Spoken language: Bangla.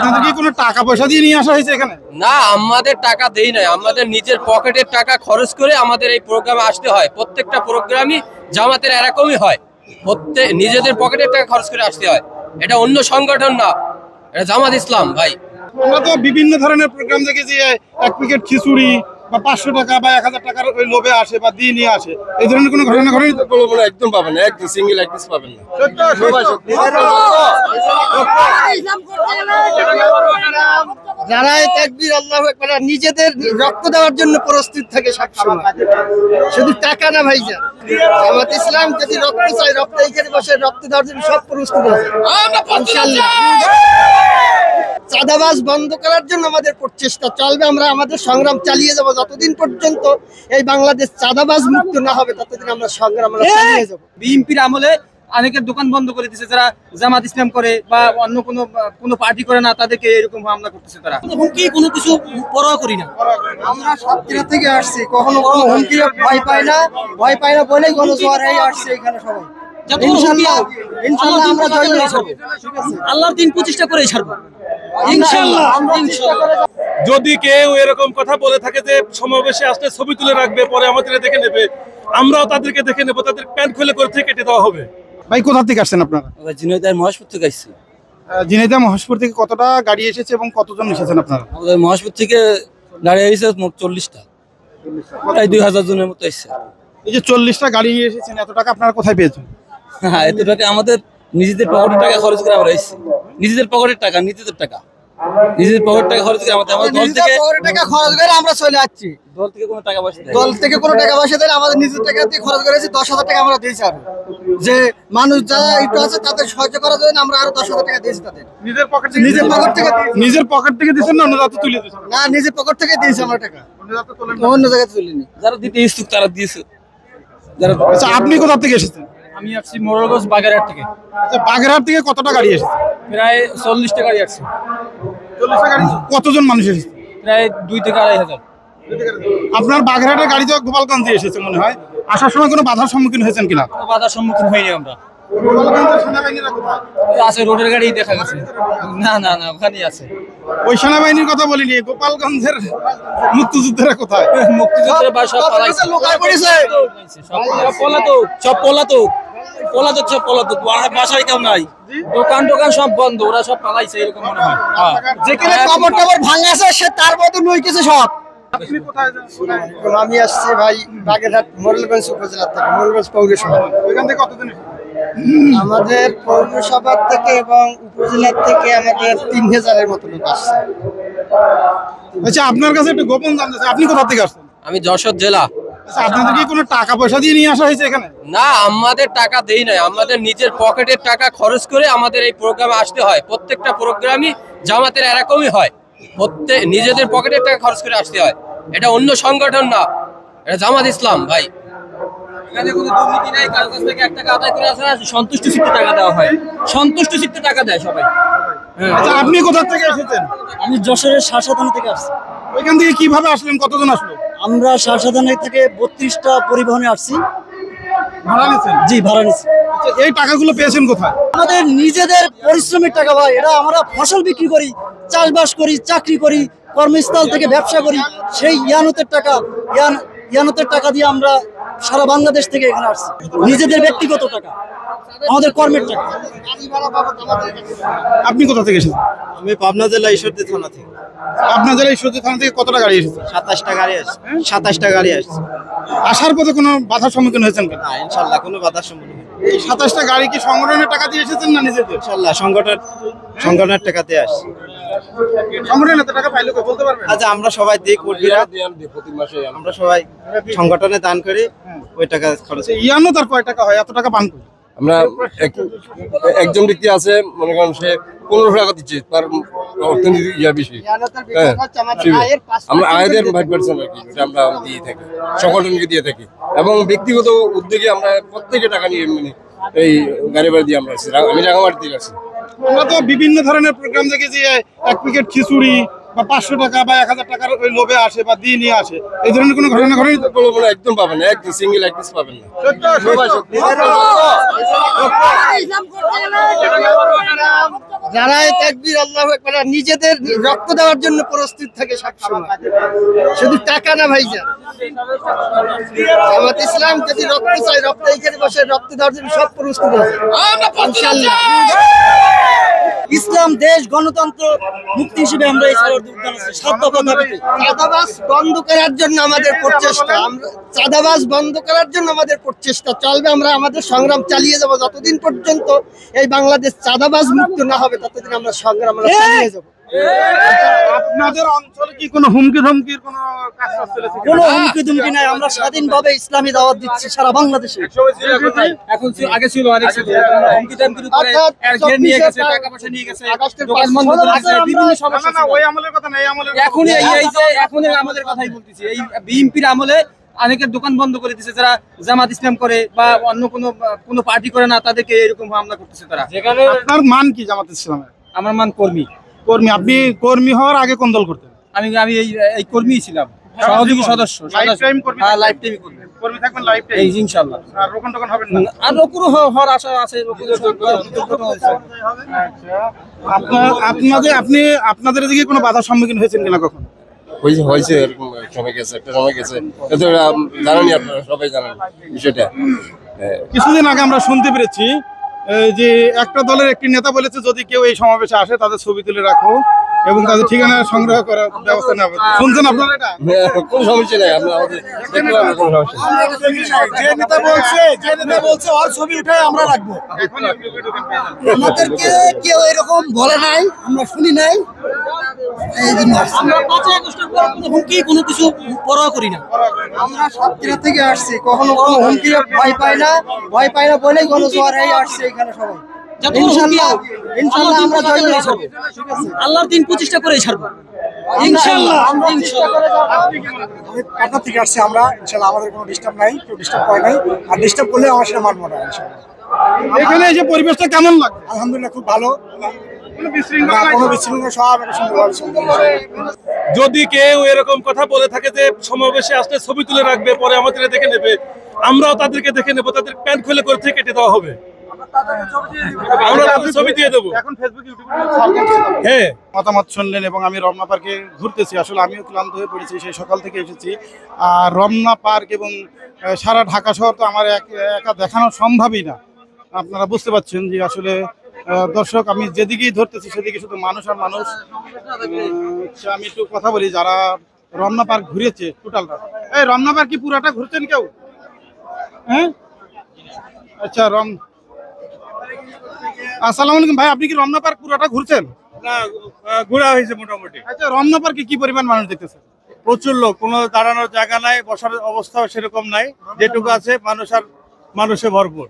আপনাদের কি কোনো টাকা পয়সা দিয়ে নিয়ে আসা হয়েছে এখানে? না, আমাদের টাকা দেই নাই, আমাদের নিজের পকেটের টাকা খরচ করে আমাদের এই প্রোগ্রামে আসতে হয়। প্রত্যেকটা প্রোগ্রামই জামাতের এরকমই হয়, নিজেদের পকেটের টাকা খরচ করে আসতে হয়। এটা অন্য সংগঠন না, এটা জামাত ইসলাম ভাই। আমরা তো বিভিন্ন ধরনের প্রোগ্রাম দেখেছি, এক প্যাকেট খিচুড়ি বা 500 টাকা বা 1000 টাকার ওই লোভে আসে বা দিয়ে নিয়ে আসে। এই ধরনের কোনো ঘটনা ঘটেনি? একদম পাবেন না, একদম সিঙ্গেল এক পিস পাবেন না। যারা তাকবীর আল্লাহু আকবার নিজেদের রক্ত দেওয়ার জন্য প্রস্তুত থাকে সবসময়, শুধু টাকা না ভাইজান। জামাত ইসলাম যদি রক্ত চাই, রক্ত এইখানে বসে রক্ত দেওয়ার জন্য সব প্রস্তুত আছে ইনশাআল্লাহ। চাঁদাবাজ বন্ধ করার জন্য আমাদের প্রচেষ্টা চলবে, আমরা আমাদের সংগ্রাম চালিয়ে যাব যতদিন পর্যন্ত এই বাংলাদেশ চাঁদাবাজ মুক্ত না হবে, ততদিন আমরা সংগ্রাম চালিয়ে যাব। বিএনপির আমলে অনেকের দোকান বন্ধ করে দিচ্ছে, যারা জামাত ইসলাম করে বা অন্য কোনো পার্টি করে না, তাদেরকে এরকম হামলা করতেছে। তারা হুমকি কোনো কিছু পরোয়া করি না। আমরা সাতক্ষীরা থেকে আসছি, কখনো কোনো হুমকি ভয় পাই না বলেই গণজোয়ার হয়ে আসছে এখানে সবাই। ইনশাআল্লাহ আমরা জয় করে ছাড়বো, আল্লাহর দিন প্রতিষ্ঠা করে ছাড়বো ইনশাআল্লাহ। যদি কেউ এরকম কথা বলে থাকে যে সমাবেশে আসলে ছবি তুলে রাখবে, পরে আমাদের দেখে নেবে, আমরাও তাদেরকে দেখে নেবো, তাদের প্যান্ট খুলে করে থেকে কেটে দেওয়া হবে। ভাই কোথা থেকে আসছেন আপনারা? ঝিনাইদহ মহেশপুর থেকে আসছি। ঝিনাইদহ মহেশপুর থেকে কতটা গাড়ি এসেছে এবং কতজন এসেছেন আপনারা? আমাদের মহেশপুর থেকে গাড়ি এসেছে মোট 40টা, প্রায় 2000 জনের মতো এসেছে। এই যে 40টা গাড়ি নিয়ে এসেছেন, এত টাকা আপনারা কোথায় পেয়েছেন? হ্যাঁ, এত টাকা আমাদের নিজেদের পকেটের টাকা খরচ করে আমরা এসেছি। নিজেদের পকেটের টাকা নিজেদের পকেট টাকা খরচ করে আমাদের দল থেকে টাকা খরচ করে আমরা চলে যাচ্ছি। দল থেকে কোনো টাকা পয়সা দেয়, দল থেকে কোনো টাকা পয়সা দেয় আমাদের নিজের টাকা দিয়ে খরচ করেছি। 10,000 টাকা আমরা দিয়েছি, আর যে মানুষ যারা একটু আছে তাদের সাহায্য করার জন্য আমরা আরো 10,000 টাকা দিয়েছি তাদের। নিজের পকেট থেকে নিজের পকেট থেকে দিয়েছেন না অন্য জায়গা তুলে দিয়েছেন? না, নিজের পকেট থেকে দিয়েছি আমরা টাকা, অন্য জায়গায় তুলিনি। যারা দিতে ইচ্ছুক তারা দিয়েছে। আচ্ছা, আপনি কোথা থেকে এসেছেন? আমি আসছি মোড়লগঞ্জ বাগেরহাট থেকে। আচ্ছা, বাগেরহাট থেকে কতটা গাড়ি এসেছে? প্রায় 40টা গাড়ি আসছে। 40টা গাড়ি। কতজন মানুষ এসেছে? প্রায় 2 থেকে 2,500। আপনার বাগেরহাটের গাড়ি তো গোপালগঞ্জে এসেছে মনে হয়, আসার সময় কোনো বাধার সম্মুখীন হয়েছেন কিনা? কোনো বাধার সম্মুখীন হয়নি আমরা। গোপালগঞ্জের সেনাবাহিনীরা কোথায় আছে, রোডের গাড়ি দেখা গেছে। না, ওখানেই আছে। ওই সেনাবাহিনীর কথা বলিনি, গোপালগঞ্জের মুক্তিযোদ্ধারা কোথায়? মুক্তিযোদ্ধারা বা সব পালাইছে, সব পলাতক। বাসায় কেউ নাই, দোকান সব বন্ধ, ওরা সব পালাইছে এরকম মনে হয়। যেখানে কবর টবর ভাঙা আছে সে তার মতো নই কিছু সব। আপনি কোথায় যান? আমি আসছি ভাই বাগেরহাট মোড়লগঞ্জ উপজেলা থেকে, মোড়লগঞ্জ পৌরসভা। ওইখান থেকে কতদিন এসেছেন? আমাদের পৌরসভা থেকে এবং উপজেলা থেকে আমাদের 3000-এর মতো লোক আসছে। আচ্ছা, আপনার কাছে একটু গোপন জানতে চাই, আপনি কোথা থেকে আসছেন? আমি যশোর জেলা। আচ্ছা, আপনাদের কি কোনো টাকা পয়সা দিয়ে নিয়ে আসা হয়েছে এখানে? না, আমাদের টাকা দেই নাই, আমাদের নিজের পকেটের টাকা খরচ করে আমাদের এই প্রোগ্রামে আসতে হয়। প্রত্যেকটা প্রোগ্রামই জামাতের এরকমই হয়, নিজেদের পকেটের টাকা খরচ করে আসতে হয়। এটা অন্য সংগঠন না, এটা জামাত ইসলাম ভাই। এখানে কোনো দুর্নীতি নাই, কারো কাছ থেকে 1 টাকা আদায় করে আসা, সন্তুষ্ট চিত্তে টাকা দেওয়া হয়, সন্তুষ্ট চিত্তে টাকা দেয় সবাই। আচ্ছা, আপনি কোথা থেকে এসেছেন? আমি যশোরের শাসাদানা থেকে আসছি। ওইখান থেকে কিভাবে আসলেন, কতজন আসলো? আমরা শাসাদানা থেকে 32টা পরিবহনে আসছি। ভাড়া নিয়েছেন? জি, ভাড়া নিচ্ছি। আচ্ছা, এই টাকাগুলো পেয়েছেন কোথায়? আমাদের নিজেদের পরিশ্রমের টাকা ভাই, এটা আমরা ফসল বিক্রি করি, চাষবাস করি, চাকরি করি, কর্মস্থল থেকে ব্যবসা করি, সেই ইয়ানতের টাকা দিয়ে আমরা সারা বাংলাদেশ থেকে এখানে আসছি। নিজেদের ব্যক্তিগত টাকা, আমাদের কর্মের টাকা। আপনি কোথা থেকে এসেছেন? আমি পাবনা জেলা ঈশ্বরদী থানা থেকে। আপনার জেলা ঈশ্বরদী থানা থেকে কতটা গাড়ি এসেছে? 27টা গাড়ি আসছে। 27টা গাড়ি আসছে। আসার পথে কোনো বাধার সম্মুখীন হয়েছেন কিনা? না, ইনশাআল্লাহ কোনো বাধার সম্মুখীন হয়নি। এই 27টা গাড়ি কি সংগঠনের টাকা দিয়ে এসেছেন না নিজেদের? ইনশাআল্লাহ সংগঠনের টাকাতে আসছে। সংগঠনের এত টাকা পাইলো বলতে পারবেন? আচ্ছা, আমরা সবাই দিই কর্মীরা, আমরা সবাই সংগঠনে দান করি, ওই টাকা খরচ। ইয়ানো তার কয় টাকা হয়, এত টাকা পান করি? আমরা একজন ব্যক্তি আছে, মনে করেন সে 1500 টাকা দিচ্ছে, তার অর্থনীতি বেশি। আমরা আয়ের 5% আর কি, এটা আমরা দিয়ে থাকি, সংগঠনকে দিয়ে থাকি, এবং ব্যক্তিগত উদ্যোগে আমরা প্রত্যেকে টাকা নিয়ে এই গাড়ি বাড়ি দিয়ে আমরা আসছি। আমি রাঙামাটি থেকে আসছি। আমরা তো বিভিন্ন ধরনের প্রোগ্রাম দেখেছি, এক প্যাকেট খিচুড়ি বা 500 টাকা বা 1000 টাকার ওই লোভে আসে বা দিয়ে নিয়ে আসে, এই ধরনের কোনো ঘটনা ঘটেনি তো? একদম পাবেন না, একদম সিঙ্গেল এক পিস পাবেন না। যারা এই তাকবীর আল্লাহু আকবার নিজেদের রক্ত দেওয়ার জন্য প্রস্তুত থাকে সবসময়, শুধু টাকা না ভাইজান। জামাত ইসলাম যদি রক্ত চাই, রক্ত এইখানে বসে রক্ত দেওয়ার জন্য সব প্রস্তুত আছে ইনশাআল্লাহ। ইসলাম দেশ গণতন্ত্র মুক্তি হিসেবে আমরা এই ছাড়ার যোগদান আছে 7 দফা দাবিতে। চাঁদাবাজ বন্ধ করার জন্য আমাদের প্রচেষ্টা, চাঁদাবাজ বন্ধ করার জন্য আমাদের প্রচেষ্টা চলবে। আমরা আমাদের সংগ্রাম চালিয়ে যাব যতদিন পর্যন্ত এই বাংলাদেশ চাঁদাবাজ মুক্ত না হবে, ততদিন আমরা সংগ্রাম চালিয়ে যাব। আপনাদের অঞ্চলে কি কোনো হুমকি ধমকির কোনো কাজ চলেছে? কোনো হুমকি দুমকি নাই, আমরা স্বাধীনভাবে ইসলামী দাওয়াত দিচ্ছি সারা বাংলাদেশে। এখন আগে ছিল অনেক ছিল হুমকি দামকির উপরে ঘের নিয়ে গেছে, টাকা পয়সা নিয়ে গেছে, দোকান বন্ধ করে দিয়েছে, বিভিন্ন সমস্যা ছিল। ওই আমলের কথা না, এই আমলের এখন এখন আমাদের কথাই বলতেছি, এই বিএনপির আমলে অনেকের দোকান বন্ধ করে দিয়েছে, যারা জামাত ইসলাম করে বা অন্য কোনো পার্টি করে না, তাদেরকে এরকম হামলা করতেছে তারা। আপনার মান কি জামাত ইসলামের? আমার মান কর্মী। কর্মী? আপনি কর্মী হওয়ার আগে কোন দল করতেন? আমি এই কর্মীই ছিলাম, সহযোগী সদস্য। Lifetime কর্মী? হ্যাঁ, লাইফ টাইম কর্মী। কর্মী থাকবেন লাইফ টাইম এই ইনশাআল্লাহ। আর রোকন টোকন হবেন না? আর রকুরও হওয়ার আশা আছে। আপনাদের এদিকে কোনো বাধার সম্মুখীন হয়েছেন কিনা কখন? হয়েছে এরকম সময় গেছে, একটা সময় গেছে, এটা জানেনই আপনারা, সবাই জানেন বিষয়টা। কিছুদিন আগে আমরা শুনতে পেরেছি যে একটা দলের একটি নেতা বলেছে যদি কেউ এই সমাবেশে আসে তাদের ছবি তুলে রাখো এবং তাদের ঠিকানা সংগ্রহ করার ব্যবস্থা নেওয়া হবে। শুনছেন আপনারা এটা? কোন সমস্যা নেই, আমরা আমাদের দেখতে পারবো, কোনো সমস্যা নেই। যে নেতা বলছে ওর ছবি উঠে আমরা রাখবো। আমাদেরকে কেউ এরকম বলে নাই, আমরা শুনি নাই, এই জন্য আমরা 5 আগস্টের পর কোনো হুমকি কোনো কিছু পরোয়া করি না। আমরা সাতক্ষীরা থেকে আসছি, কখনো কোনো হুমকি ভয় পাই না বলেই গণজোয়ার এই আসছে এখানে সবাই। ইনশাআল্লাহ আমরা জয় করে ছাড়বো। আল্লাহর দিন প্রতিষ্ঠা করে ছাড়বো ইনশাআল্লাহ। পাটনা থেকে আসছি আমরা, ইনশাআল্লাহ আমাদের কোনো ডিস্টার্ব নাই, কেউ ডিস্টার্ব করে নাই, আর ডিস্টার্ব করলে আমরা সেটা মানবো না ইনশাআল্লাহ। এখানে এসে পরিবেশটা কেমন লাগে? আলহামদুলিল্লাহ খুব ভালো, কোনো বিশৃঙ্খলা নাই? কোনো বিশৃঙ্খলা সব একটা সুন্দরভাবে চলছে। যদি কেউ এরকম কথা বলে থাকে যে সমাবেশে আসলে ছবি তুলে রাখবে, পরে আমাদের দেখে নেবে, আমরাও তাদেরকে দেখে নেবো, তাদের প্যান্ট খুলে করে থেকে কেটে দেওয়া হবে, আমরা তাদের ছবি দিয়ে দেবো। এখন ফেসবুক ইউটিউবে হ্যাঁ, মতামত শুনলেন এবং আমি রমনা পার্কে ঘুরতেছি। আসলে আমিও ক্লান্ত হয়ে পড়েছি, সেই সকাল থেকে এসেছি। আর রমনা পার্ক এবং সারা ঢাকা শহর তো আমার একা দেখানো সম্ভবই না। আপনারা বুঝতে পারছেন যে আসলে দর্শক, আমি যেদিকেই ধরতেছি সেদিকে শুধু মানুষ আর মানুষ। আমি একটু কথা বলি, যারা রমনা পার্ক ঘুরেছে টোটালটা, এই রমনা পার্ক কি পুরাটা ঘুরছেন কেউ? হ্যাঁ, আচ্ছা। আসসালামু আলাইকুম ভাই, আপনি কি রমনা পার্ক পুরাটা ঘুরছেন? না, ঘোরা হয়েছে মোটামুটি। আচ্ছা, রমনা পার্কে কি পরিমাণ মানুষ দেখতেছেন? প্রচুর লোক, কোনো দাঁড়ানোর জায়গা নাই, বসার অবস্থাও সেরকম নাই, যেটুকু আছে মানুষ আর মানুষে ভরপুর।